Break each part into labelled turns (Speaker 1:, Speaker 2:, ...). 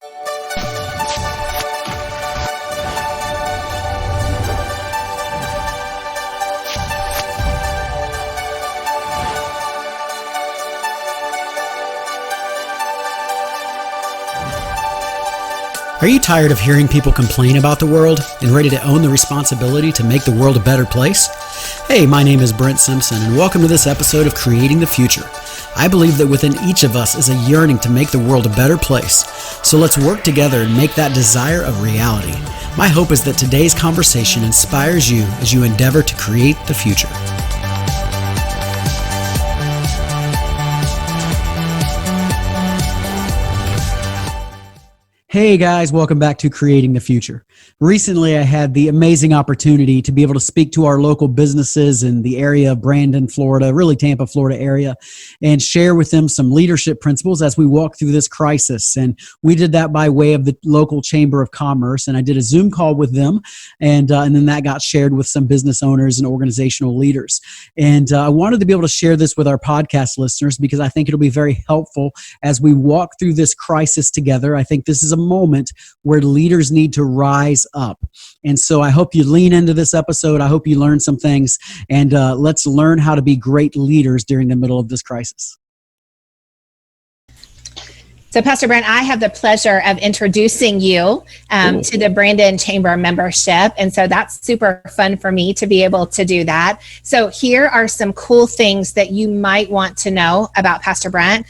Speaker 1: Are you tired of hearing people complain about the world and ready to own the responsibility to make the world a better place? Hey, my name is Brent Simpson, and welcome to this episode of Creating the Future. I believe that within each of us is a yearning to make the world a better place. So let's work together and make that desire a reality. My hope is that today's conversation inspires you as you endeavor to create the future. Hey guys, welcome back to Creating the Future. Recently, I had the amazing opportunity to be able to speak to our local businesses in the area of Brandon, Florida, really Tampa, Florida area, and share with them some leadership principles as we walk through this crisis. And we did that by way of the local Chamber of Commerce, and I did a Zoom call with them, and then that got shared with some business owners and organizational leaders. And I wanted to be able to share this with our podcast listeners because I think it'll be very helpful as we walk through this crisis together. I think this is a moment where leaders need to rise up. And so I hope you lean into this episode. I hope you learn some things, and let's learn how to be great leaders during the middle of this crisis.
Speaker 2: So, Pastor Brent, I have the pleasure of introducing you to the Brandon Chamber membership. And so that's super fun for me to be able to do that. So here are some cool things that you might want to know about Pastor Brent.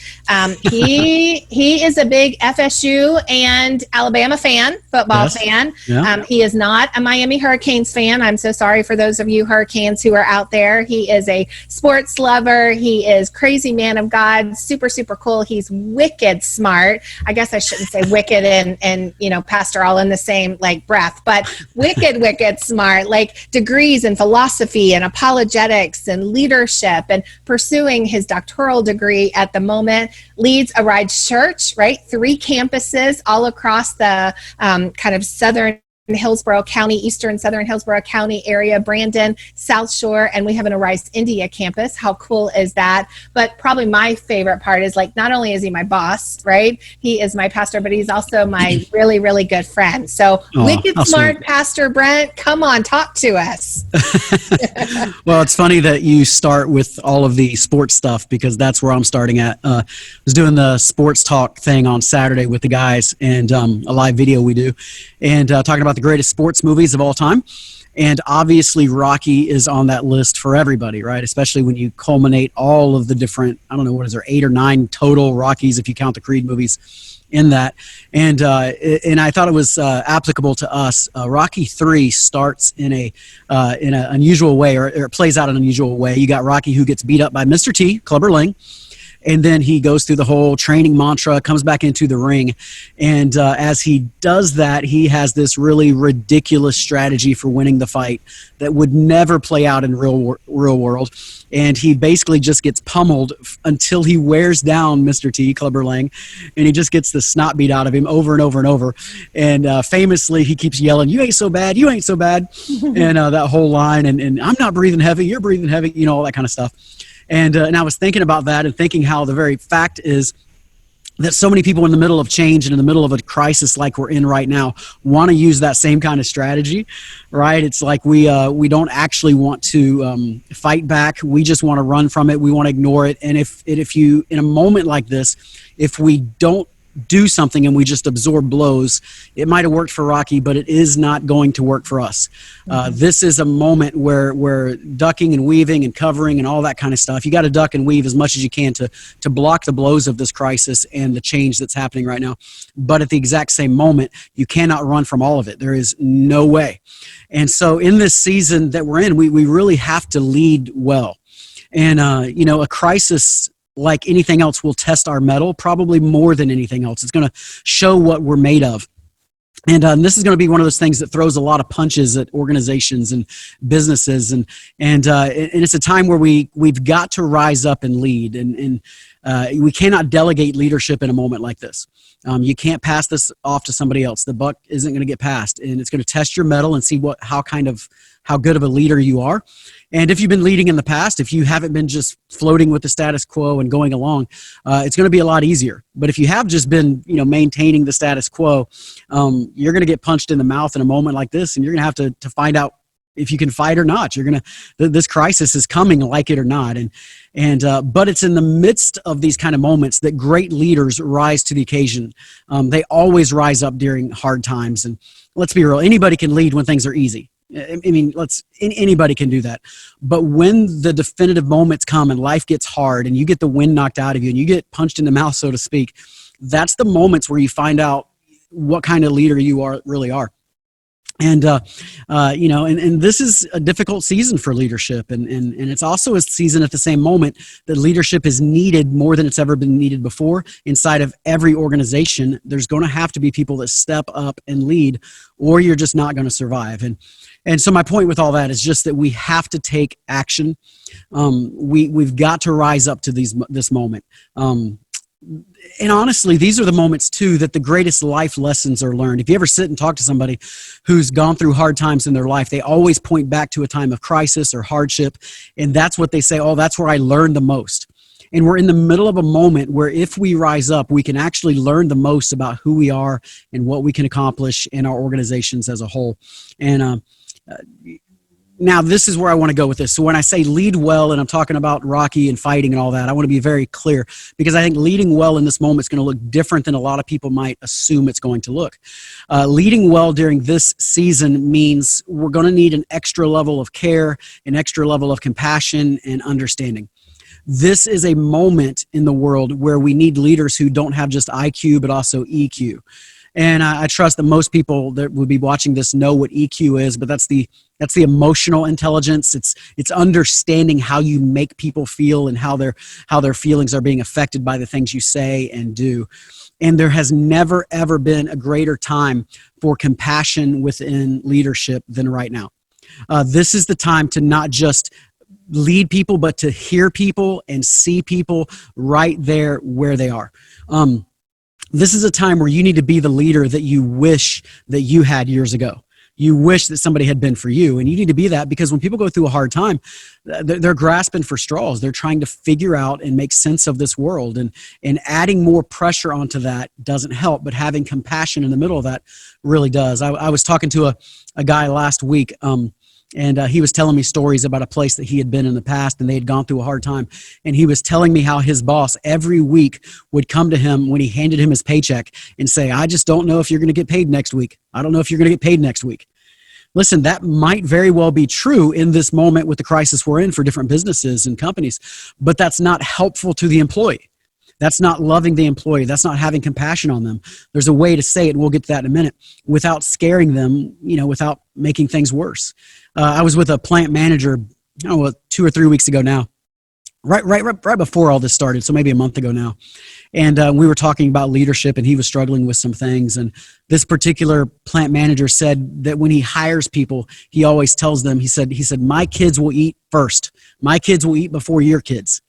Speaker 2: He is a big FSU and Alabama fan, football fan. Yeah. He is not a Miami Hurricanes fan. I'm so sorry for those of you Hurricanes who are out there. He is a sports lover. He is crazy man of God, super, super cool. He's wicked smart. I guess I shouldn't say wicked and pastor all in the same breath, but wicked smart, like degrees in philosophy and apologetics and leadership, and pursuing his doctoral degree at the moment. Leads a Rise Church, right? 3 campuses all across the kind of southern Hillsborough County, eastern southern Hillsborough County area, Brandon, South Shore, and we have an Arise India campus. How cool is that? But probably my favorite part is not only is he my boss, right? He is my pastor, but he's also my really, really good friend. So wicked smart sweet. Pastor Brent, come on, talk to us.
Speaker 1: Well, it's funny that you start with all of the sports stuff because that's where I'm starting at. I was doing the sports talk thing on Saturday with the guys and a live video we do, and talking about the greatest sports movies of all time. And obviously Rocky is on that list for everybody, right? Especially when you culminate all of the different, I don't know, what is there, 8 or 9 total Rockies if you count the Creed movies in that. And I thought it was applicable to us. Rocky 3 starts in an unusual way, or it plays out in an unusual way. You got Rocky who gets beat up by Mr. T, Clubber Lang. And then he goes through the whole training mantra, comes back into the ring. And as he does that, he has this really ridiculous strategy for winning the fight that would never play out in real world. And he basically just gets pummeled until he wears down Mr. T, Clubber Lang, and he just gets the snot beat out of him over and over and over. And famously, he keeps yelling, "You ain't so bad, you ain't so bad," and that whole line, and "I'm not breathing heavy, you're breathing heavy," all that kind of stuff. And I was thinking about that and thinking how the very fact is that so many people in the middle of change and in the middle of a crisis like we're in right now want to use that same kind of strategy, right? It's like we don't actually want to fight back. We just want to run from it. We want to ignore it. And if you, in a moment like this, if we don't do something and we just absorb blows, it might have worked for Rocky, but it is not going to work for us. This is a moment where ducking and weaving and covering and all that kind of stuff, you got to duck and weave as much as you can to block the blows of this crisis and the change that's happening right now. But at the exact same moment, you cannot run from all of it. There is no way. And so in this season that we're in, we really have to lead well. And, a crisis like anything else will test our mettle, probably more than anything else. It's going to show what we're made of. And this is going to be one of those things that throws a lot of punches at organizations and businesses, and it's a time where we've got to rise up and lead, and we cannot delegate leadership in a moment like this. You can't pass this off to somebody else. The buck isn't going to get passed, and it's going to test your mettle and see how good of a leader you are. And if you've been leading in the past, if you haven't been just floating with the status quo and going along, it's going to be a lot easier. But if you have just been, maintaining the status quo, you're going to get punched in the mouth in a moment like this, and you're going to have to find out if you can fight or not. This crisis is coming, like it or not. But it's in the midst of these kind of moments that great leaders rise to the occasion. They always rise up during hard times. And let's be real, anybody can lead when things are easy. I mean, anybody can do that. But when the definitive moments come and life gets hard and you get the wind knocked out of you and you get punched in the mouth, so to speak, that's the moments where you find out what kind of leader you really are. And, and this is a difficult season for leadership. And it's also a season at the same moment that leadership is needed more than it's ever been needed before. Inside of every organization, there's going to have to be people that step up and lead, or you're just not going to survive. And so my point with all that is just that we have to take action. We've got to rise up to this moment. And honestly, these are the moments too that the greatest life lessons are learned. If you ever sit and talk to somebody who's gone through hard times in their life, they always point back to a time of crisis or hardship. And that's what they say, oh, that's where I learned the most. And we're in the middle of a moment where if we rise up, we can actually learn the most about who we are and what we can accomplish in our organizations as a whole. And now, this is where I want to go with this. So when I say lead well, and I'm talking about Rocky and fighting and all that, I want to be very clear, because I think leading well in this moment is going to look different than a lot of people might assume it's going to look. Leading well during this season means we're going to need an extra level of care, an extra level of compassion and understanding. This is a moment in the world where we need leaders who don't have just IQ, but also EQ. And I trust that most people that would be watching this know what EQ is, but that's the emotional intelligence. It's understanding how you make people feel and how their feelings are being affected by the things you say and do. And there has never, ever been a greater time for compassion within leadership than right now. This is the time to not just lead people, but to hear people and see people right there where they are. This is a time where you need to be the leader that you wish that you had years ago. You wish that somebody had been for you, and you need to be that, because when people go through a hard time, they're grasping for straws. They're trying to figure out and make sense of this world, and adding more pressure onto that doesn't help, but having compassion in the middle of that really does. I was talking to a guy last week, and he was telling me stories about a place that he had been in the past, and they had gone through a hard time. And he was telling me how his boss every week would come to him when he handed him his paycheck and say, I just don't know if you're going to get paid next week. I don't know if you're going to get paid next week. Listen, that might very well be true in this moment with the crisis we're in for different businesses and companies, but that's not helpful to the employee. That's not loving the employee. That's not having compassion on them. There's a way to say it, and we'll get to that in a minute, without scaring them, without making things worse. I was with a plant manager, 2 or 3 weeks ago now, right before all this started, so maybe a month ago now. And we were talking about leadership, and he was struggling with some things. And this particular plant manager said that when he hires people, he always tells them, he said, my kids will eat first. My kids will eat before your kids.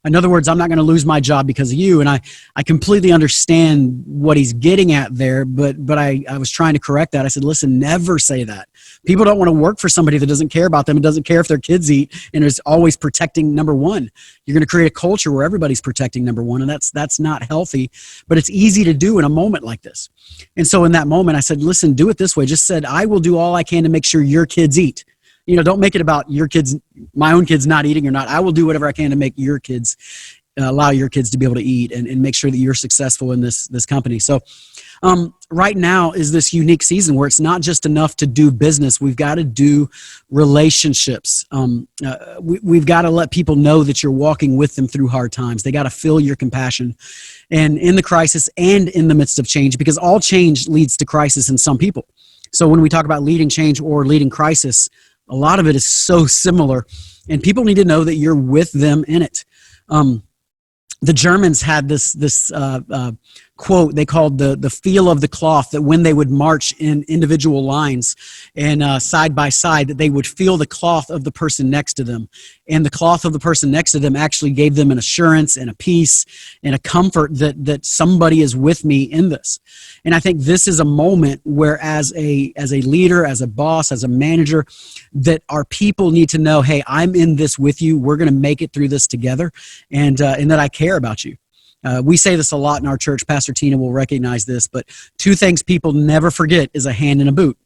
Speaker 1: In other words, I'm not going to lose my job because of you. And I completely understand what he's getting at there, but I was trying to correct that. I said, listen, never say that. People don't want to work for somebody that doesn't care about them and doesn't care if their kids eat and is always protecting number one. You're going to create a culture where everybody's protecting number one, and that's not healthy, but it's easy to do in a moment like this. And so in that moment, I said, listen, do it this way. Just said, I will do all I can to make sure your kids eat. Don't make it about your kids, my own kids not eating or not. I will do whatever I can to make your kids, allow your kids to be able to eat and make sure that you're successful in this company. So right now is this unique season where it's not just enough to do business. We've got to do relationships. We've got to let people know that you're walking with them through hard times. They got to feel your compassion, and in the crisis and in the midst of change, because all change leads to crisis in some people. So when we talk about leading change or leading crisis, a lot of it is so similar, and people need to know that you're with them in it. The Germans had this quote they called the feel of the cloth, that when they would march in individual lines and side by side, that they would feel the cloth of the person next to them. And the cloth of the person next to them actually gave them an assurance and a peace and a comfort that somebody is with me in this. And I think this is a moment where as a leader, as a boss, as a manager, that our people need to know, hey, I'm in this with you. We're going to make it through this together, and that I care about you. We say this a lot in our church. Pastor Tina will recognize this, but two things people never forget is a hand and a boot.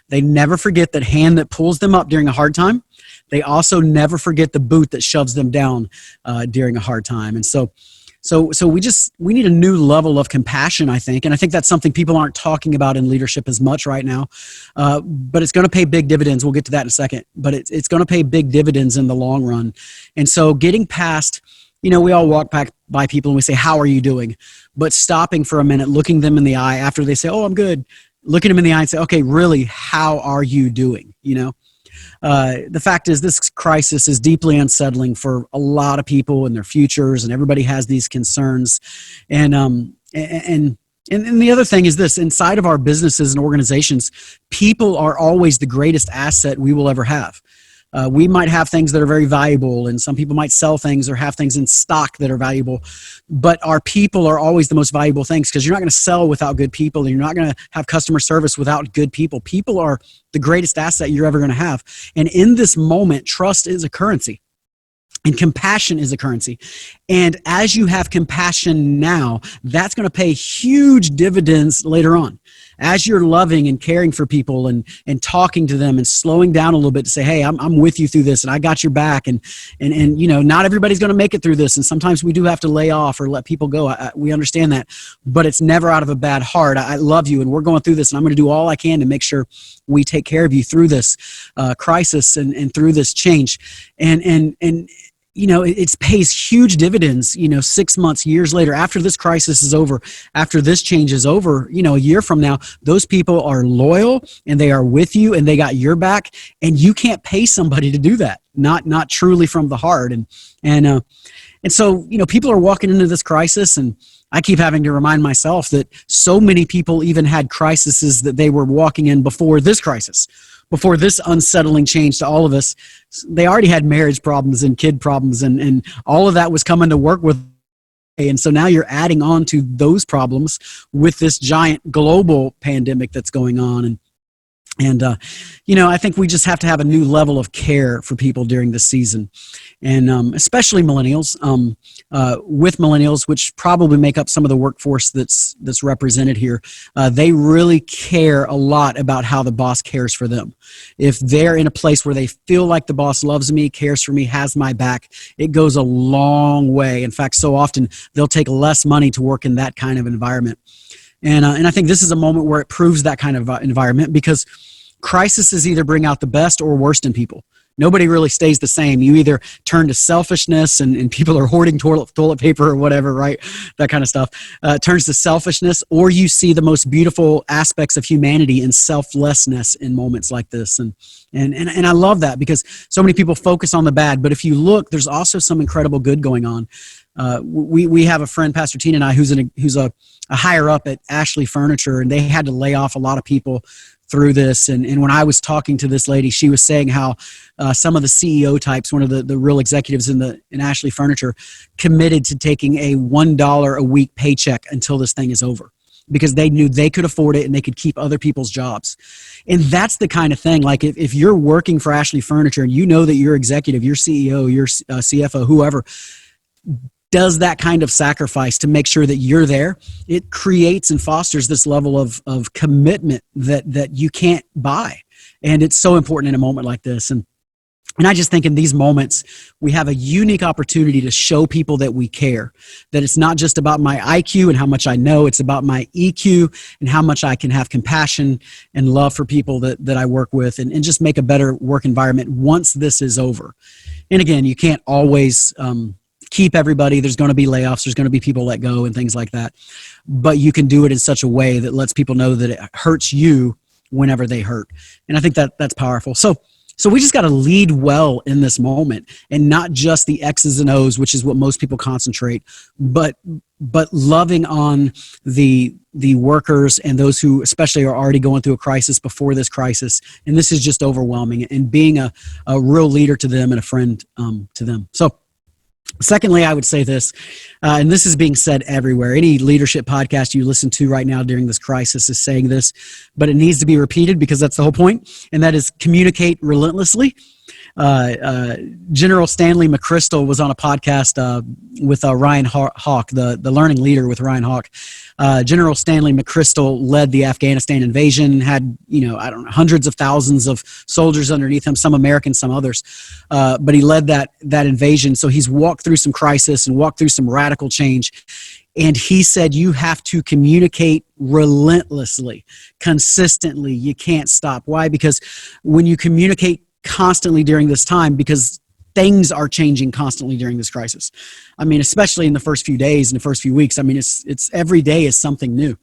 Speaker 1: They never forget that hand that pulls them up during a hard time. They also never forget the boot that shoves them down during a hard time. And so we need a new level of compassion, I think. And I think that's something people aren't talking about in leadership as much right now. But it's going to pay big dividends. We'll get to that in a second. But it's going to pay big dividends in the long run. And so getting past, we all walk by people and we say, how are you doing? But stopping for a minute, looking them in the eye after they say, oh, I'm good. Looking them in the eye and say, okay, really, how are you doing? The fact is, this crisis is deeply unsettling for a lot of people and their futures, and everybody has these concerns. And the other thing is this: inside of our businesses and organizations, people are always the greatest asset we will ever have. We might have things that are very valuable, and some people might sell things or have things in stock that are valuable, but our people are always the most valuable things, because you're not going to sell without good people, and you're not going to have customer service without good people. People are the greatest asset you're ever going to have. And in this moment, trust is a currency. And compassion is a currency. And as you have compassion now, that's going to pay huge dividends later on. As you're loving and caring for people and talking to them and slowing down a little bit to say, hey, I'm with you through this and I got your back. And not everybody's going to make it through this. And sometimes we do have to lay off or let people go. We understand that. But it's never out of a bad heart. I love you, and we're going through this, and I'm going to do all I can to make sure we take care of you through this crisis and through this change. And it pays huge dividends, 6 months, years later, after this crisis is over, after this change is over, a year from now, those people are loyal and they are with you and they got your back, and you can't pay somebody to do that. Not truly from the heart. And so, people are walking into this crisis, and I keep having to remind myself that so many people even had crises that they were walking in before this crisis. Before this unsettling change to all of us. They already had marriage problems and kid problems, and all of that was coming to work with. And so now you're adding on to those problems with this giant global pandemic that's going on. And I think we just have to have a new level of care for people during this season, and especially millennials. With millennials, which probably make up some of the workforce that's represented here, they really care a lot about how the boss cares for them. If they're in a place where they feel like the boss loves me, cares for me, has my back, it goes a long way. In fact, so often they'll take less money to work in that kind of environment. And I think this is a moment where it proves that kind of environment, because crises either bring out the best or worst in people. Nobody really stays the same. You either turn to selfishness, and people are hoarding toilet paper or whatever, right? That kind of stuff. Turns to selfishness, or you see the most beautiful aspects of humanity in selflessness in moments like this. And I love that, because so many people focus on the bad, but if you look, there's also some incredible good going on. We have a friend, Pastor Tina and I, who's a higher up at Ashley Furniture, and they had to lay off a lot of people through this. And when I was talking to this lady, she was saying how some of the CEO types, one of the real executives in Ashley Furniture, committed to taking a $1 a week paycheck until this thing is over, because they knew they could afford it and they could keep other people's jobs. And that's the kind of thing, like if you're working for Ashley Furniture and you know that your executive, your CEO, your CFO, whoever, does that kind of sacrifice to make sure that you're there, it creates and fosters this level of commitment that you can't buy. And it's so important in a moment like this. And I just think in these moments, we have a unique opportunity to show people that we care, that it's not just about my IQ and how much I know, it's about my EQ and how much I can have compassion and love for people that I work with, and just make a better work environment once this is over. And again, you can't always keep everybody. There's going to be layoffs. There's going to be people let go and things like that. But you can do it in such a way that lets people know that it hurts you whenever they hurt. And I think that's powerful. So we just got to lead well in this moment, and not just the X's and O's, which is what most people concentrate, but but loving on the workers and those who especially are already going through a crisis before this crisis. And this is just overwhelming, and being a real leader to them and a friend to them. So secondly, I would say this, and this is being said everywhere. Any leadership podcast you listen to right now during this crisis is saying this, but it needs to be repeated because that's the whole point, and that is communicate relentlessly. General Stanley McChrystal was on a podcast with Ryan Hawk, the learning leader with Ryan Hawk. General Stanley McChrystal led the Afghanistan invasion, had, I don't know, hundreds of thousands of soldiers underneath him, some Americans, some others. But he led that invasion. So he's walked through some crisis and walked through some radical change. And he said, you have to communicate relentlessly, consistently. You can't stop. Why? Because when you communicate constantly during this time, because things are changing constantly during this crisis. I mean, especially in the first few days and the first few weeks. I mean, it's every day is something new.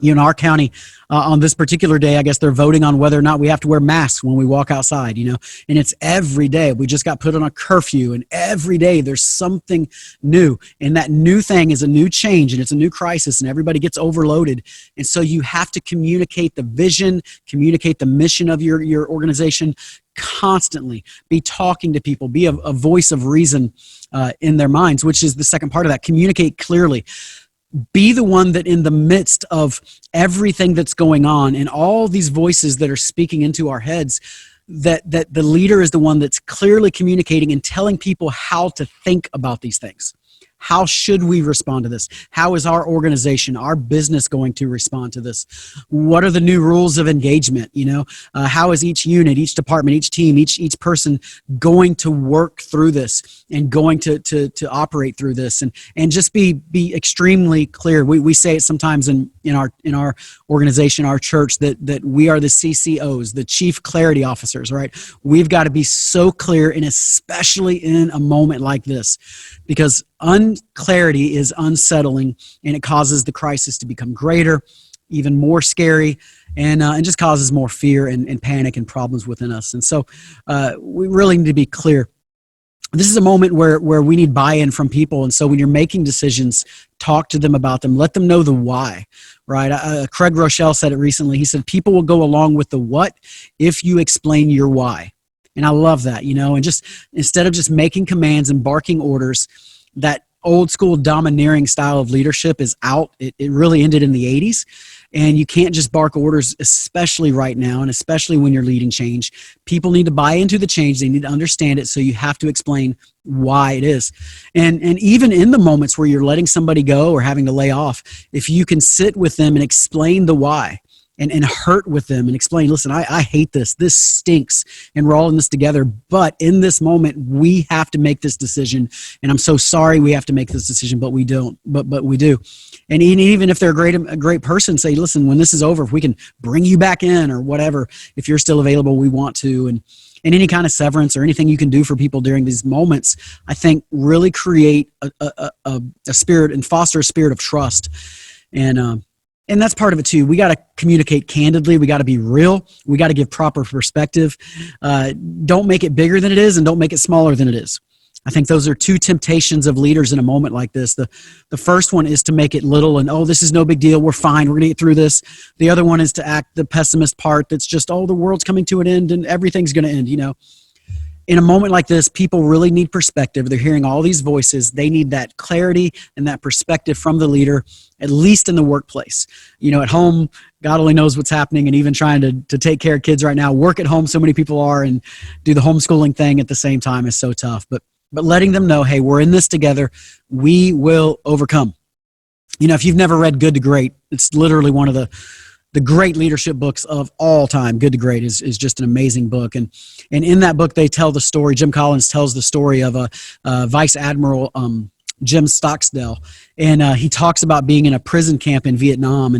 Speaker 1: In our county, on this particular day, I guess they're voting on whether or not we have to wear masks when we walk outside, and it's every day. We just got put on a curfew, and every day there's something new. And that new thing is a new change, and it's a new crisis, and everybody gets overloaded. And so you have to communicate the vision, communicate the mission of your organization constantly. Be talking to people, be a voice of reason in their minds, which is the second part of that. Communicate clearly. Be the one that in the midst of everything that's going on and all these voices that are speaking into our heads, that the leader is the one that's clearly communicating and telling people how to think about these things. How should we respond to this? How is our organization, our business going to respond to this? What are the new rules of engagement? How is each unit, each department, each team, each person going to work through this and going to operate through this? And just be extremely clear. We say it sometimes in our organization, our church, that we are the CCOs, the Chief Clarity Officers, right? We've got to be so clear, and especially in a moment like this, because unclarity is unsettling, and it causes the crisis to become greater, even more scary, and just causes more fear and panic and problems within us. And so we really need to be clear. This is a moment where we need buy-in from people. And so when you're making decisions, talk to them about them. Let them know the why, right? Craig Rochelle said it recently. He said, people will go along with the what if you explain your why. And I love that, and just instead of just making commands and barking orders, that old school domineering style of leadership is out. It really ended in the 80s. And you can't just bark orders, especially right now, and especially when you're leading change. People need to buy into the change. They need to understand it. So you have to explain why it is. And even in the moments where you're letting somebody go or having to lay off, if you can sit with them and explain the why, and hurt with them and explain, listen, I hate this. This stinks, and we're all in this together. But in this moment, we have to make this decision. And I'm so sorry we have to make this decision, but we don't. But we do. And even if they're a great person, say, listen, when this is over, if we can bring you back in or whatever, if you're still available, we want to. And any kind of severance or anything you can do for people during these moments, I think really create a spirit and foster a spirit of trust. And that's part of it too. We got to communicate candidly. We got to be real. We got to give proper perspective. Don't make it bigger than it is, and don't make it smaller than it is. I think those are two temptations of leaders in a moment like this. The first one is to make it little and, this is no big deal. We're fine. We're going to get through this. The other one is to act the pessimist part that's just, the world's coming to an end and everything's going to end, In a moment like this, people really need perspective. They're hearing all these voices. They need that clarity and that perspective from the leader, at least in the workplace. At home, God only knows what's happening, and even trying to take care of kids right now. Work at home, so many people are, and do the homeschooling thing at the same time is so tough. But letting them know, hey, we're in this together. We will overcome. If you've never read Good to Great, it's literally one of the great leadership books of all time. Good to Great is just an amazing book. And in that book, they tell the story, Jim Collins tells the story of a Vice Admiral Jim Stockdale. And he talks about being in a prison camp in Vietnam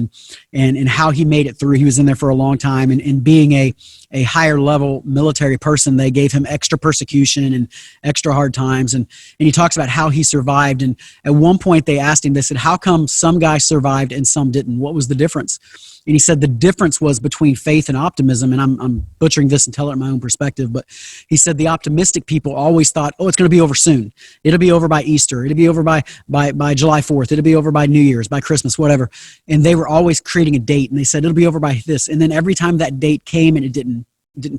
Speaker 1: and how he made it through. He was in there for a long time. And being a higher level military person, they gave him extra persecution and extra hard times. And he talks about how he survived. And at one point they asked him, they said, how come some guys survived and some didn't? What was the difference? And he said the difference was between faith and optimism. And I'm butchering this and telling it in my own perspective, but he said the optimistic people always thought, it's going to be over soon. It'll be over by Easter. It'll be over by July 4th. It'll be over by New Year's, by Christmas, whatever. And they were always creating a date, and they said it'll be over by this. And then every time that date came and it didn't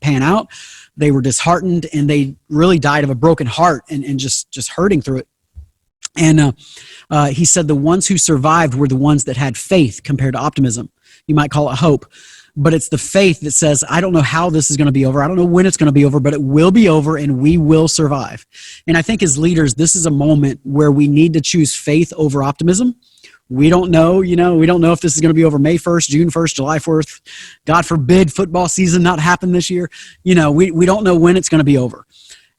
Speaker 1: pan out, they were disheartened, and they really died of a broken heart and just hurting through it. And he said the ones who survived were the ones that had faith compared to optimism. You might call it hope, but it's the faith that says, I don't know how this is going to be over. I don't know when it's going to be over, but it will be over and we will survive. And I think as leaders, this is a moment where we need to choose faith over optimism. We don't know, we don't know if this is going to be over May 1st, June 1st, July 4th. God forbid football season not happen this year. We don't know when it's going to be over.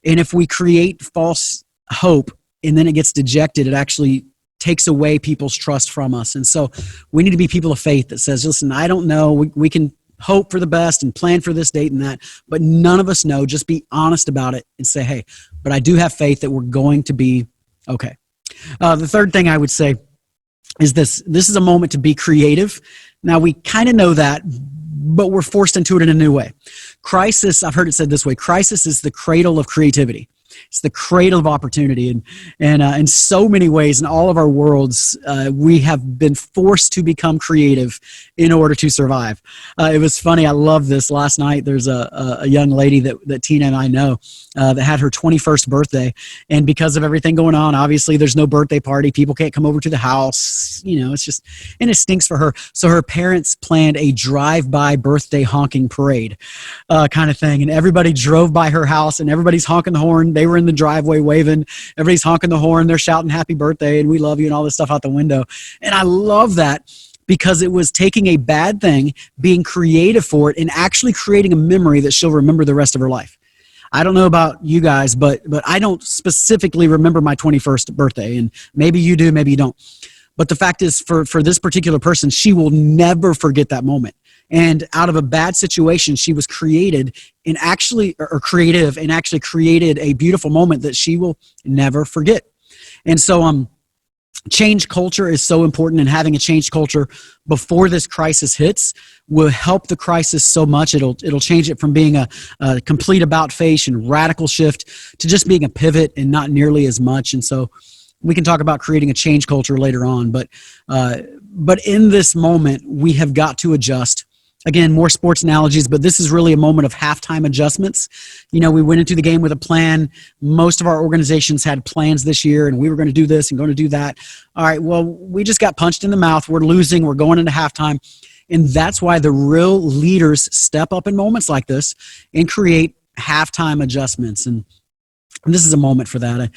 Speaker 1: And if we create false hope and then it gets dejected, it actually takes away people's trust from us. And so we need to be people of faith that says, listen, I don't know. We can hope for the best and plan for this date and that, but none of us know. Just be honest about it and say, hey, but I do have faith that we're going to be okay. The third thing I would say is this is a moment to be creative. Now, we kind of know that, but we're forced into it in a new way. Crisis, I've heard it said this way, crisis is the cradle of creativity. It's the cradle of opportunity. And in so many ways, in all of our worlds, we have been forced to become creative in order to survive. It was funny. I love this. Last night, there's a young lady that Tina and I know that had her 21st birthday. And because of everything going on, obviously, there's no birthday party. People can't come over to the house. It's just, and it stinks for her. So her parents planned a drive-by birthday honking parade kind of thing. And everybody drove by her house and everybody's honking the horn. They were in the driveway waving, everybody's honking the horn, they're shouting happy birthday and we love you and all this stuff out the window. And I love that because it was taking a bad thing, being creative for it, and actually creating a memory that she'll remember the rest of her life. I don't know about you guys, but I don't specifically remember my 21st birthday, and maybe you do, maybe you don't. But the fact is, for this particular person, she will never forget that moment. And out of a bad situation, she was creative and actually created a beautiful moment that she will never forget. And so change culture is so important, and having a change culture before this crisis hits will help the crisis so much. It'll change it from being a complete about face and radical shift to just being a pivot and not nearly as much. And so we can talk about creating a change culture later on, but in this moment, we have got to adjust. Again, more sports analogies, but this is really a moment of halftime adjustments. We went into the game with a plan. Most of our organizations had plans this year, and we were going to do this and going to do that. All right, well, we just got punched in the mouth. We're losing. We're going into halftime. And that's why the real leaders step up in moments like this and create halftime adjustments. And this is a moment for that.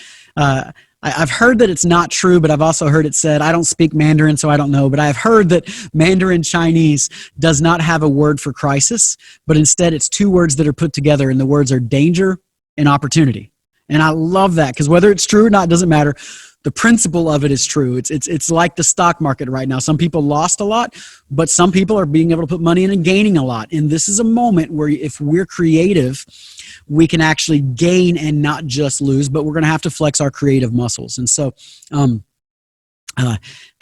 Speaker 1: I've heard that it's not true, but I've also heard it said, I don't speak Mandarin, so I don't know, but I've heard that Mandarin Chinese does not have a word for crisis, but instead it's two words that are put together, and the words are danger and opportunity. And I love that, because whether it's true or not doesn't matter. The principle of it is true. It's like the stock market right now. Some people lost a lot, but some people are being able to put money in and gaining a lot. And this is a moment where if we're creative, we can actually gain and not just lose, but we're going to have to flex our creative muscles. And so the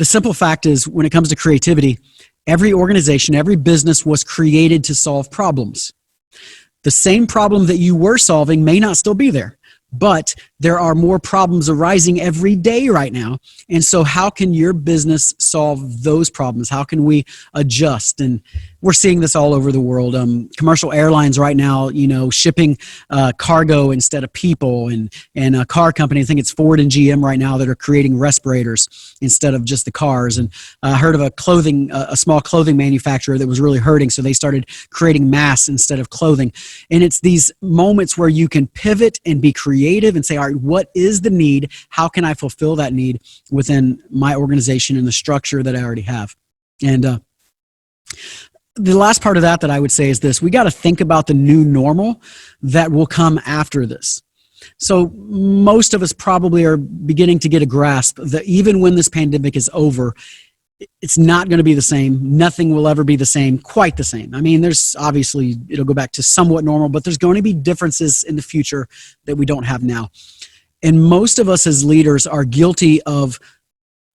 Speaker 1: simple fact is, when it comes to creativity, every organization, every business was created to solve problems. The same problem that you were solving may not still be there, but there are more problems arising every day right now. And so how can your business solve those problems? How can we adjust? And we're seeing this all over the world. Commercial airlines right now, shipping cargo instead of people, and a car company, I think it's Ford and GM right now, that are creating respirators instead of just the cars. And I heard of a small clothing manufacturer that was really hurting, so they started creating masks instead of clothing. And it's these moments where you can pivot and be creative and say, all right, what is the need? How can I fulfill that need within my organization and the structure that I already have? And the last part of that I would say is this: we got to think about the new normal that will come after this. So most of us probably are beginning to get a grasp that even when this pandemic is over, it's not going to be the same. Nothing will ever be the same, quite the same. I mean, there's obviously, it'll go back to somewhat normal, but there's going to be differences in the future that we don't have now. And most of us as leaders are guilty of,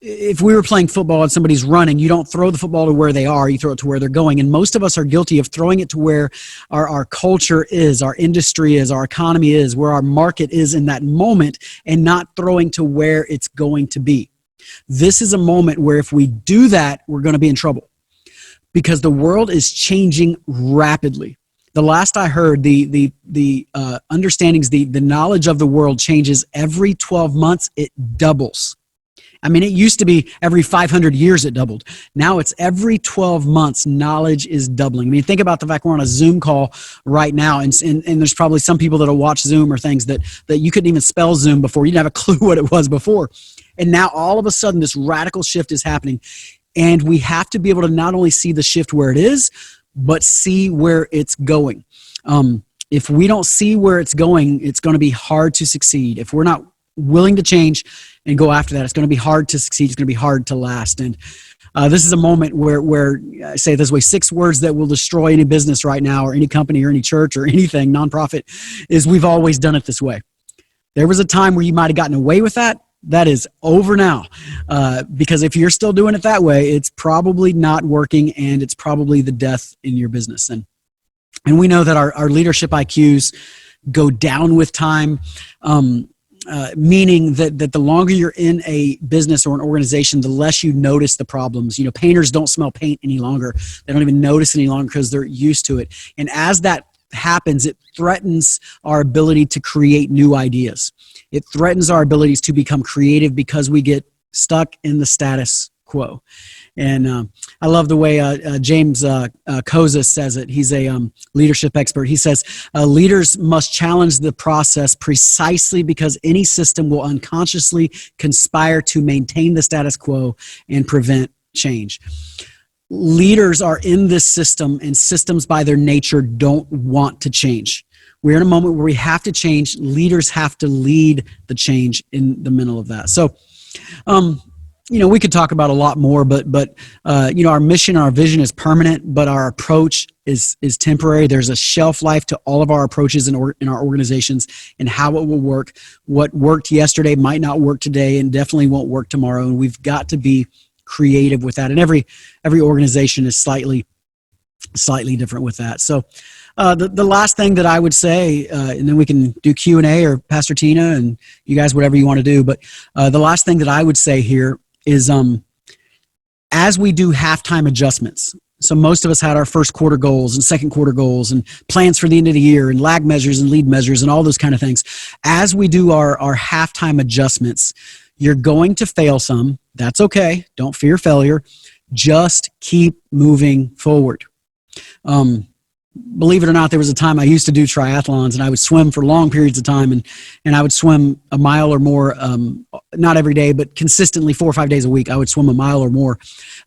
Speaker 1: if we were playing football and somebody's running, you don't throw the football to where they are, you throw it to where they're going. And most of us are guilty of throwing it to where our culture is, our industry is, our economy is, where our market is in that moment, and not throwing to where it's going to be. This is a moment where if we do that, we're going to be in trouble because the world is changing rapidly. The last I heard, the understandings, the knowledge of the world changes every 12 months. It doubles. I mean, it used to be every 500 years it doubled. Now it's every 12 months, knowledge is doubling. I mean, think about the fact we're on a Zoom call right now, and there's probably some people that'll watch Zoom or things that you couldn't even spell Zoom before. You didn't have a clue what it was before. And now all of a sudden, this radical shift is happening. And we have to be able to not only see the shift where it is, but see where it's going. If we don't see where it's going to be hard to succeed. If we're not willing to change and go after that, it's going to be hard to succeed. It's going to be hard to last. And this is a moment where I say it this way, 6 words that will destroy any business right now, or any company or any church or anything, nonprofit, is we've always done it this way. There was a time where you might have gotten away with that. That is over now, because if you're still doing it that way, it's probably not working, and it's probably the death in your business. And we know that our leadership IQs go down with time, meaning that the longer you're in a business or an organization, the less you notice the problems. You know, painters don't smell paint any longer. They don't even notice any longer because they're used to it. And as that happens, it threatens our ability to create new ideas. It threatens our abilities to become creative because we get stuck in the status quo. And I love the way James Kozas says it. He's a leadership expert. He says, leaders must challenge the process precisely because any system will unconsciously conspire to maintain the status quo and prevent change. Leaders are in this system, and systems by their nature don't want to change. We're in a moment where we have to change. Leaders have to lead the change in the middle of that. So, we could talk about a lot more, but our mission, our vision is permanent, but our approach is temporary. There's a shelf life to all of our approaches in our organizations and how it will work. What worked yesterday might not work today, and definitely won't work tomorrow. And we've got to be creative with that. And every organization is slightly different with that. So the last thing that I would say, and then we can do Q&A, or Pastor Tina and you guys, whatever you want to do. But the last thing that I would say here is as we do halftime adjustments. So most of us had our first quarter goals and second quarter goals and plans for the end of the year and lag measures and lead measures and all those kind of things. As we do our halftime adjustments, you're going to fail some. That's okay. Don't fear failure. Just keep moving forward. Believe it or not, there was a time I used to do triathlons, and I would swim for long periods of time, and I would swim a mile or more, not every day, but consistently 4 or 5 days a week. I would swim a mile or more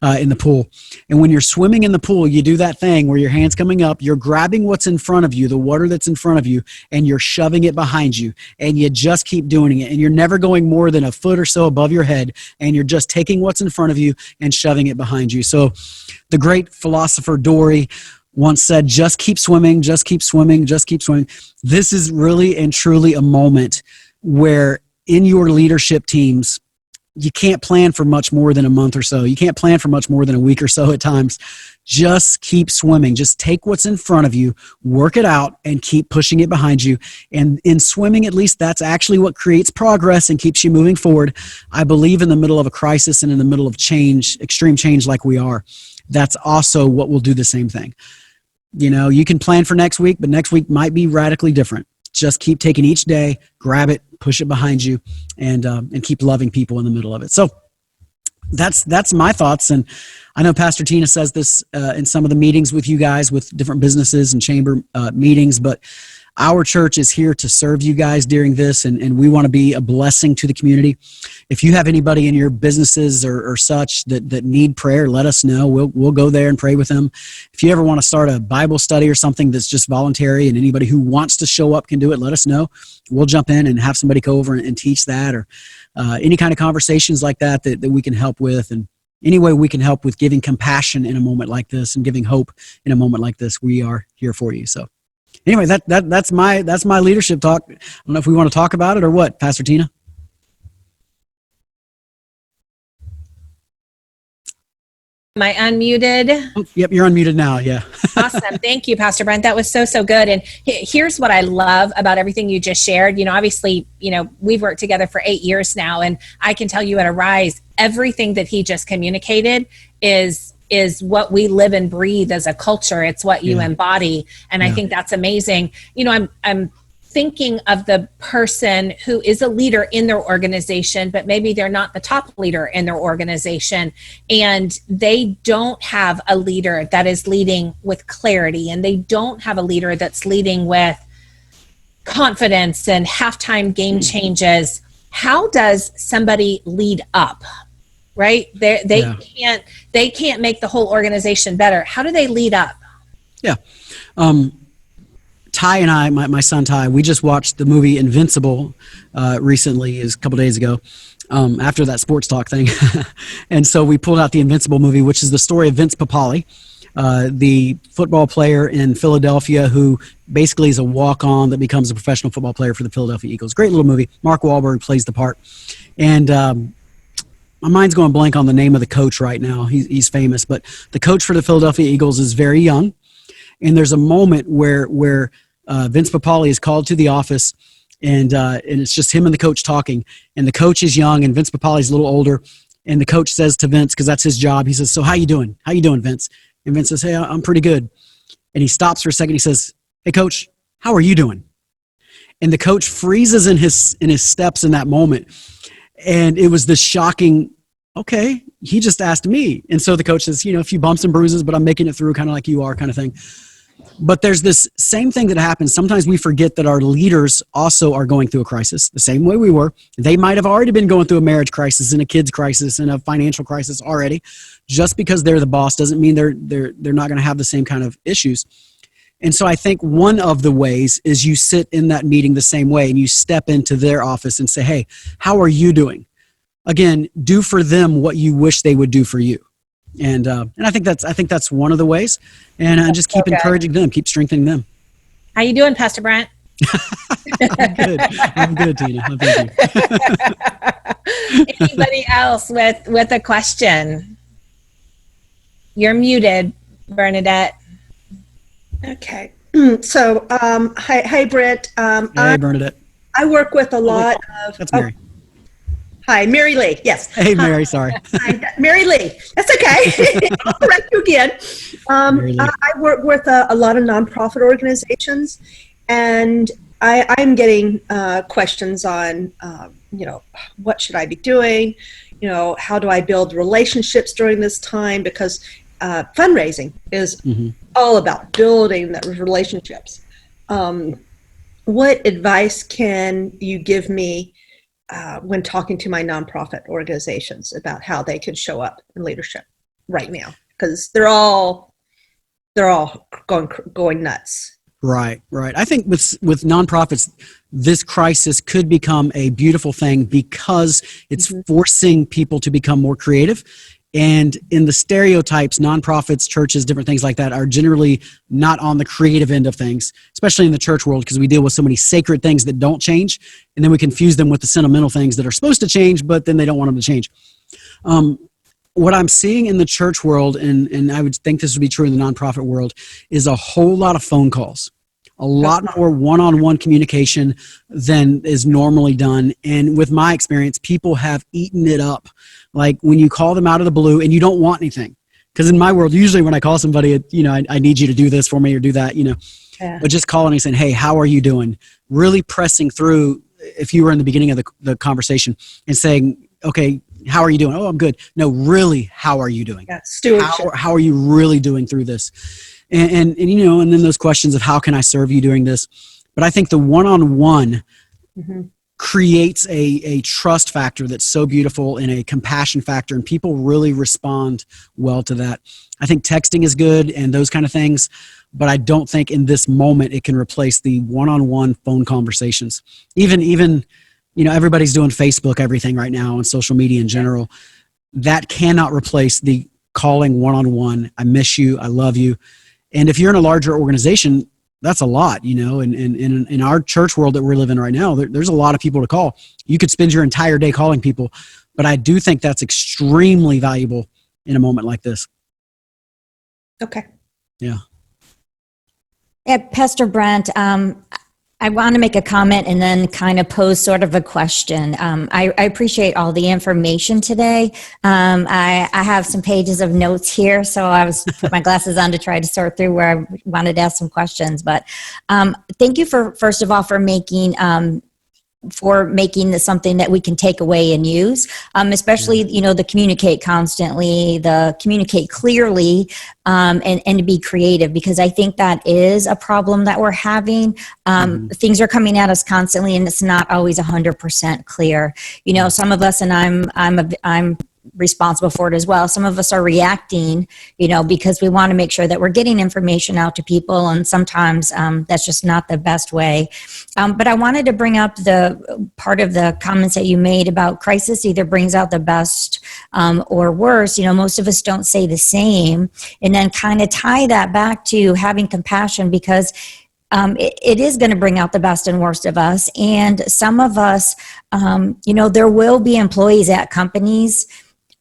Speaker 1: in the pool. And when you're swimming in the pool, you do that thing where your hand's coming up, you're grabbing what's in front of you, the water that's in front of you, and you're shoving it behind you, and you just keep doing it. And you're never going more than a foot or so above your head, and you're just taking what's in front of you and shoving it behind you. So the great philosopher Dory once said, just keep swimming, just keep swimming, just keep swimming. This is really and truly a moment where in your leadership teams, you can't plan for much more than a month or so. You can't plan for much more than a week or so at times. Just keep swimming. Just take what's in front of you, work it out, and keep pushing it behind you. And in swimming, at least, that's actually what creates progress and keeps you moving forward. I believe in the middle of a crisis and in the middle of change, extreme change like we are, that's also what will do the same thing. You can plan for next week, but next week might be radically different. Just keep taking each day, grab it, push it behind you, and keep loving people in the middle of it. So that's my thoughts. And I know Pastor Tina says this in some of the meetings with you guys, with different businesses and chamber meetings, but our church is here to serve you guys during this, and we want to be a blessing to the community. If you have anybody in your businesses or such that need prayer, let us know. We'll go there and pray with them. If you ever want to start a Bible study or something that's just voluntary and anybody who wants to show up can do it, let us know. We'll jump in and have somebody go over and teach that, or any kind of conversations like that we can help with. And any way we can help with giving compassion in a moment like this and giving hope in a moment like this, we are here for you. So anyway, that's my leadership talk. I don't know if we want to talk about it or what, Pastor Tina.
Speaker 2: Am I unmuted?
Speaker 1: Oh, yep, you're unmuted now. Yeah.
Speaker 2: Awesome. Thank you, Pastor Brent. That was so good. And here's what I love about everything you just shared. Obviously, we've worked together for 8 years now, and I can tell you at Arise, everything that he just communicated is what we live and breathe as a culture. It's what you embody. And I think that's amazing. You know, I'm thinking of the person who is a leader in their organization, but maybe they're not the top leader in their organization, and they don't have a leader that is leading with clarity, and they don't have a leader that's leading with confidence and halftime game changes. How does somebody lead up? Right? They can't make the whole organization better. How do they lead up?
Speaker 1: Yeah. Ty and I, my son Ty, we just watched the movie Invincible recently, a couple days ago, after that sports talk thing. And so we pulled out the Invincible movie, which is the story of Vince Papale, the football player in Philadelphia who basically is a walk-on that becomes a professional football player for the Philadelphia Eagles. Great little movie. Mark Wahlberg plays the part. And my mind's going blank on the name of the coach right now. He's famous, but the coach for the Philadelphia Eagles is very young. And there's a moment where Vince Papale is called to the office, and it's just him and the coach talking. And the coach is young, and Vince Papale is a little older. And the coach says to Vince, because that's his job, he says, "So how you doing? How you doing, Vince?" And Vince says, "Hey, I'm pretty good." And he stops for a second. He says, "Hey, coach, how are you doing?" And the coach freezes in his steps in that moment. And it was this shocking, okay, he just asked me. And so the coach says, "You know, a few bumps and bruises, but I'm making it through kind of like you are," kind of thing. But there's this same thing that happens. Sometimes we forget that our leaders also are going through a crisis the same way we were. They might have already been going through a marriage crisis and a kids crisis and a financial crisis already. Just because they're the boss doesn't mean they're not going to have the same kind of issues. And so I think one of the ways is you sit in that meeting the same way and you step into their office and say, "Hey, how are you doing?" Again, do for them what you wish they would do for you. And I think that's one of the ways. And just keep encouraging them, keep strengthening them.
Speaker 2: How you doing, Pastor Brent?
Speaker 1: I'm good, Tina. Thank
Speaker 2: you. Anybody else with a question? You're muted, Bernadette.
Speaker 3: Okay. So, hi, Brent.
Speaker 1: Hey, Bernadette.
Speaker 3: I work with a lot of.
Speaker 1: That's Mary.
Speaker 3: Hi, Mary Lee. Yes.
Speaker 1: Hey, Mary. Sorry.
Speaker 3: Hi, Mary Lee. That's okay. I'll correct you again. I work with a lot of nonprofit organizations, and I'm getting questions on, what should I be doing? How do I build relationships during this time? Because fundraising is all about building those relationships. What advice can you give me when talking to my nonprofit organizations about how they can show up in leadership right now? Because they're all going nuts.
Speaker 1: Right. I think with nonprofits, this crisis could become a beautiful thing because it's forcing people to become more creative. And in the stereotypes, nonprofits, churches, different things like that are generally not on the creative end of things, especially in the church world, because we deal with so many sacred things that don't change. And then we confuse them with the sentimental things that are supposed to change, but then they don't want them to change. What I'm seeing in the church world, and I would think this would be true in the nonprofit world, is a whole lot of phone calls. A lot more one-on-one communication than is normally done. And with my experience, people have eaten it up. Like when you call them out of the blue and you don't want anything. Because in my world, usually when I call somebody, I need you to do this for me or do that, But just calling and saying, "Hey, how are you doing?" Really pressing through, if you were in the beginning of the conversation, and saying, "Okay, how are you doing?" "Oh, I'm good." No, really, how are you doing?
Speaker 3: Yeah, stewardship.
Speaker 1: How are you really doing through this? And then those questions of how can I serve you during this? But I think the one-on-one creates a trust factor that's so beautiful and a compassion factor, and people really respond well to that. I think texting is good and those kind of things, but I don't think in this moment it can replace the one-on-one phone conversations. Even everybody's doing Facebook everything right now and social media in general. That cannot replace the calling one-on-one. "I miss you. I love you." And if you're in a larger organization, that's a lot, and in our church world that we're living right now, there's a lot of people to call. You could spend your entire day calling people, but I do think that's extremely valuable in a moment like this.
Speaker 3: Okay.
Speaker 1: Yeah.
Speaker 4: Yeah, Pastor Brent, I want to make a comment and then kind of pose sort of a question. I appreciate all the information today. I have some pages of notes here, so I was put my glasses on to try to sort through where I wanted to ask some questions. But thank you for, first of all, for making this something that we can take away and use, especially, the communicate constantly, the communicate clearly, and to be creative, because I think that is a problem that we're having. Things are coming at us constantly and it's not always 100% clear. Some of us, and I'm responsible for it as well. Some of us are reacting, because we want to make sure that we're getting information out to people. And sometimes that's just not the best way. But I wanted to bring up the part of the comments that you made about crisis either brings out the best or worse. Most of us don't say the same. And then kind of tie that back to having compassion, because it is going to bring out the best and worst of us. And some of us, there will be employees at companies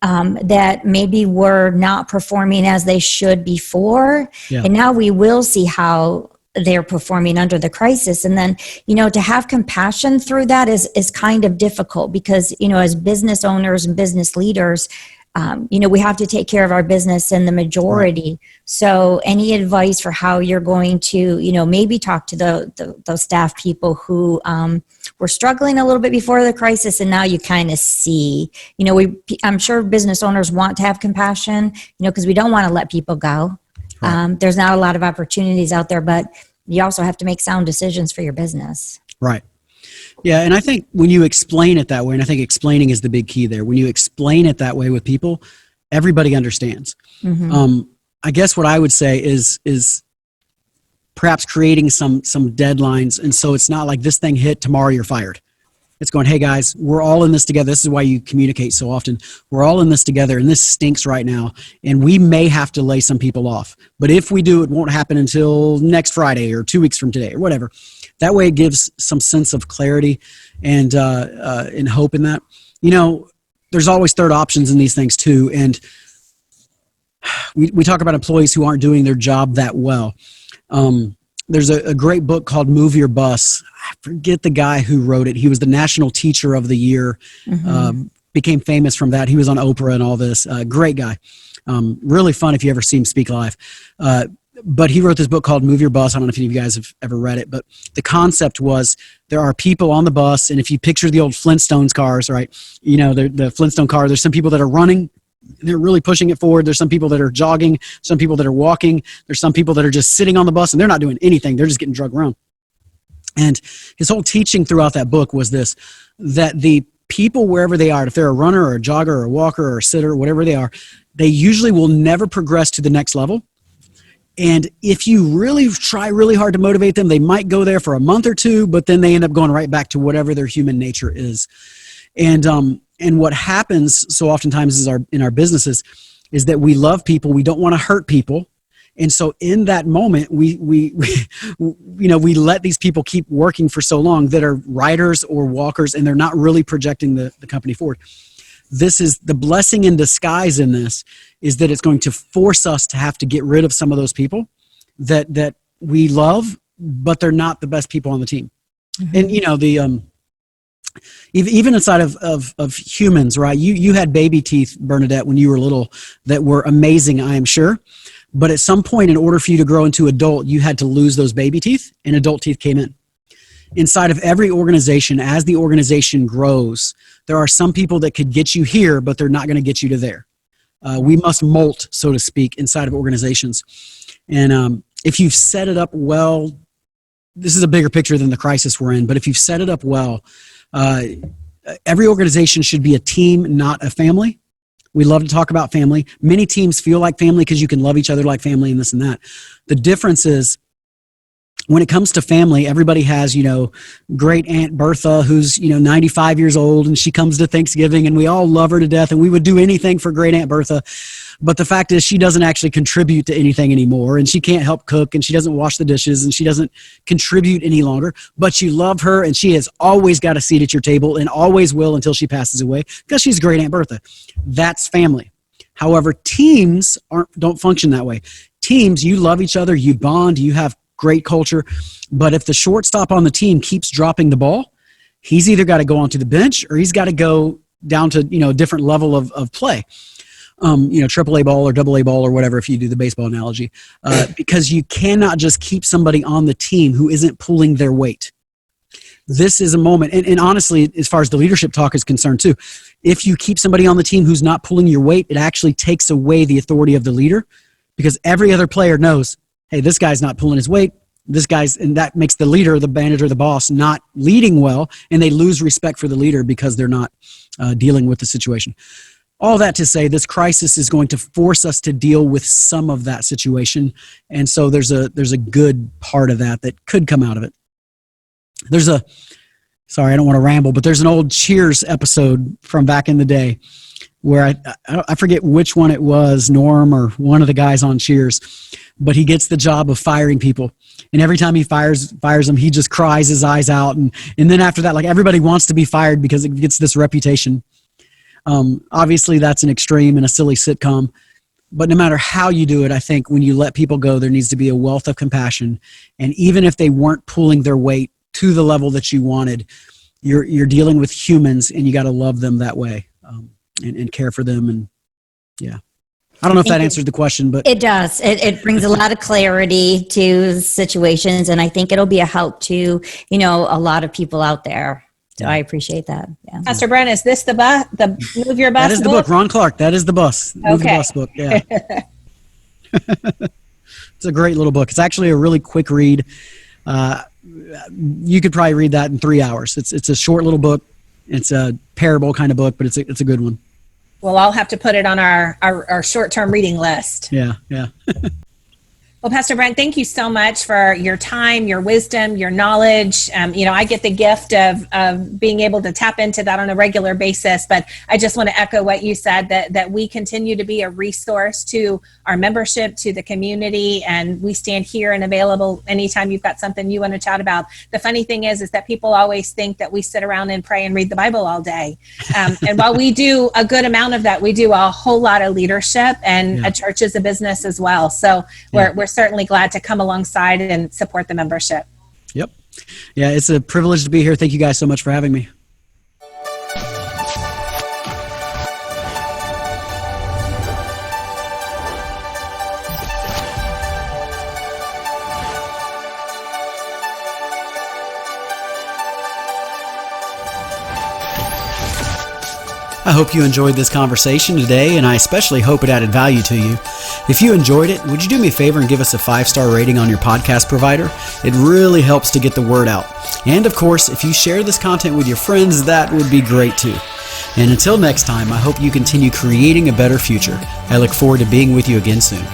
Speaker 4: that maybe were not performing as they should before. Yeah. And now we will see how they're performing under the crisis. And then, to have compassion through that is kind of difficult because, as business owners and business leaders, we have to take care of our business in the majority. Right. So any advice for how you're going to, maybe talk to those staff people who were struggling a little bit before the crisis, and now you kind of see, I'm sure business owners want to have compassion, because we don't want to let people go. Right. There's not a lot of opportunities out there, but you also have to make sound decisions for your business. Right.
Speaker 1: Yeah, and I think when you explain it that way, and I think explaining is the big key there, when you explain it that way with people, everybody understands. Mm-hmm. I guess what I would say is perhaps creating some deadlines, and so it's not like this thing hit, tomorrow you're fired. It's going, hey guys, we're all in this together. This is why you communicate so often. We're all in this together, and this stinks right now, and we may have to lay some people off. But if we do, it won't happen until next Friday or 2 weeks from today or whatever. That way it gives some sense of clarity and hope in that. There's always third options in these things too. And we talk about employees who aren't doing their job that well. There's a great book called Move Your Bus. I forget the guy who wrote it. He was the National Teacher of the Year, became famous from that. He was on Oprah and all this. Great guy. Really fun if you ever see him speak live. But he wrote this book called Move Your Bus. I don't know if any of you guys have ever read it, but the concept was there are people on the bus, and if you picture the old Flintstones cars, right, the Flintstone car, there's some people that are running, they're really pushing it forward. There's some people that are jogging, some people that are walking. There's some people that are just sitting on the bus, and they're not doing anything. They're just getting drugged around. And his whole teaching throughout that book was this, that the people, wherever they are, if they're a runner or a jogger or a walker or a sitter, or whatever they are, they usually will never progress to the next level. And if you really try really hard to motivate them, they might go there for a month or two, but then they end up going right back to whatever their human nature is. And what happens so oftentimes is in our businesses is that we love people. We don't want to hurt people. And so in that moment, we let these people keep working for so long that are riders or walkers, and they're not really projecting the company forward. This is the blessing in disguise in this, is that it's going to force us to have to get rid of some of those people that we love, but they're not the best people on the team. Mm-hmm. And even inside of humans, right? You had baby teeth, Bernadette, when you were little, that were amazing, I am sure. But at some point, in order for you to grow into adult, you had to lose those baby teeth, and adult teeth came in. Inside of every organization, as the organization grows, there are some people that could get you here, but they're not going to get you to there. We must molt, so to speak, inside of organizations. And if you've set it up well, this is a bigger picture than the crisis we're in, but if you've set it up well, every organization should be a team, not a family. We love to talk about family. Many teams feel like family because you can love each other like family and this and that. The difference is, when it comes to family, everybody has, great Aunt Bertha, who's, 95 years old, and she comes to Thanksgiving, and we all love her to death, and we would do anything for great Aunt Bertha. But the fact is, she doesn't actually contribute to anything anymore, and she can't help cook, and she doesn't wash the dishes, and she doesn't contribute any longer. But you love her, and she has always got a seat at your table, and always will until she passes away, because she's great Aunt Bertha. That's family. However, teams don't function that way. Teams, you love each other, you bond, you have great culture. But if the shortstop on the team keeps dropping the ball, he's either got to go onto the bench or he's got to go down to, a different level of play. AAA ball or AA ball or whatever, if you do the baseball analogy, because you cannot just keep somebody on the team who isn't pulling their weight. This is a moment. And honestly, as far as the leadership talk is concerned too, if you keep somebody on the team who's not pulling your weight, it actually takes away the authority of the leader, because every other player knows, hey, this guy's not pulling his weight. And that makes the leader, the manager, the boss not leading well, and they lose respect for the leader because they're not dealing with the situation. All that to say, this crisis is going to force us to deal with some of that situation. And so there's a good part of that could come out of it. Sorry, I don't want to ramble, but there's an old Cheers episode from back in the day where I forget which one it was, Norm or one of the guys on Cheers, but he gets the job of firing people. And every time he fires them, he just cries his eyes out. And then after that, like, everybody wants to be fired because it gets this reputation. Obviously, that's an extreme and a silly sitcom. But no matter how you do it, I think when you let people go, there needs to be a wealth of compassion. And even if they weren't pulling their weight to the level that you wanted, you're dealing with humans, and you got to love them that way, and care for them. And yeah, I don't know if that answers the question, but
Speaker 4: it does. It brings a lot of clarity to situations, and I think it'll be a help to a lot of people out there. So I appreciate that. Yeah.
Speaker 2: Pastor Brent, is this the Move Your Bus?
Speaker 1: That is the book. Ron Clark. That is the bus. Move the Bus book. Yeah. It's a great little book. It's actually a really quick read. You could probably read that in 3 hours. It's a short little book. It's a parable kind of book, but it's a good one.
Speaker 2: Well, I'll have to put it on our short-term reading list.
Speaker 1: Yeah.
Speaker 2: Well, Pastor Brent, thank you so much for your time, your wisdom, your knowledge. I get the gift of being able to tap into that on a regular basis, but I just want to echo what you said, that we continue to be a resource to our membership, to the community, and we stand here and available anytime you've got something you want to chat about. The funny thing is that people always think that we sit around and pray and read the Bible all day. And while we do a good amount of that, we do a whole lot of leadership, and a church is a business as well. So we're certainly glad to come alongside and support the membership.
Speaker 1: Yep. Yeah, it's a privilege to be here. Thank you guys so much for having me. I hope you enjoyed this conversation today, and I especially hope it added value to you. If you enjoyed it, would you do me a favor and give us a 5-star rating on your podcast provider? It really helps to get the word out. And of course, if you share this content with your friends, that would be great too. And until next time, I hope you continue creating a better future. I look forward to being with you again soon.